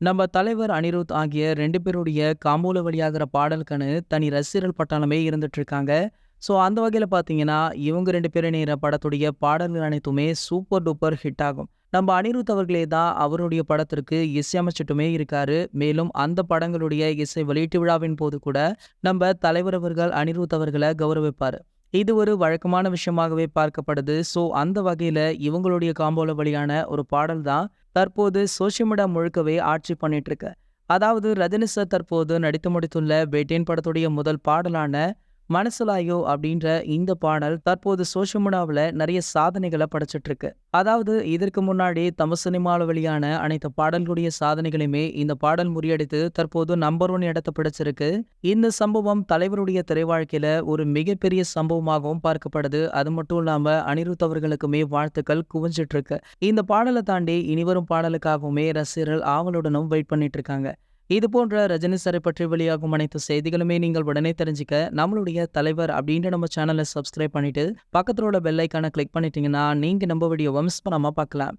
நம்ம தலைவர் அனிருத் ஆகிய 2 பேருடைய காம்போல வெளியாகிற பாடலுக்குன்னு தனி ரசிகர்கள் பட்டாளமே இருந்துட்டு இருக்காங்க. ஸோ அந்த வகையில பார்த்தீங்கன்னா, இவங்க 2 பேரும் இணையிற படத்துடைய பாடல்கள் அனைத்துமே சூப்பர் டூப்பர் ஹிட் ஆகும். நம்ம அனிருத் அவர்களே தான் அவருடைய படத்திற்கு இசையமைச்சிட்டுமே இருக்காரு. மேலும் அந்த படங்களுடைய இசை வெளியீட்டு விழாவின் போது கூட நம்ம தலைவர் அவர்கள் அனிருத் அவர்கள கௌரவிப்பாரு. இது ஒரு வழக்கமான விஷயமாகவே பார்க்கப்படுது. ஸோ அந்த வகையில இவங்களுடைய காம்போல வெளியான ஒரு பாடல் தான் தற்போது சோஷியல் மீடியா முழுக்கவே ஆட்சி பண்ணிட்டு இருக்கு. அதாவது ரஜினி சார் தற்போது நடித்து முடித்துள்ள வேட்டையன் படத்துடைய முதல் பாடலான மனசுலாயோ அப்படின்ற இந்த பாடல் தற்போது சோஷியல் மீடியாவில் நிறைய சாதனைகளை படைச்சிட்டு இருக்கு. அதாவது இதற்கு முன்னாடி தமிழ் சினிமாவில் வெளியான அனைத்து பாடல்களுடைய சாதனைகளையுமே இந்த பாடல் முறியடித்து தற்போது நம்பர் 1 இடத்தை பிடிச்சிருக்கு. இந்த சம்பவம் தலைவருடைய திரை வாழ்க்கையில ஒரு மிகப்பெரிய சம்பவமாகவும் பார்க்கப்படுது. அது மட்டும் இல்லாம அனிருத் அவர்களுக்குமே வாழ்த்துக்கள் குவிஞ்சிட்டு இருக்கு. இந்த பாடலை தாண்டி இனிவரும் பாடலுக்காகவுமே ரசிகர்கள் ஆவலுடனும் வெயிட் பண்ணிட்டு இருக்காங்க. இது போன்ற ரஜினி சாரை பற்றி வெளியாகும் அனைத்து செய்திகளுமே நீங்கள் உடனே தெரிஞ்சுக்க நம்மளுடைய தலைவர் அப்படின்ற நம்ம சேனலை சப்ஸ்கிரைப் பண்ணிட்டு பக்கத்துல உள்ள பெல் ஐக்கானை கிளிக் பண்ணிட்டீங்கன்னா நீங்க நம்ம வீடியோவை மிஸ் பண்ணாம பார்க்கலாம்.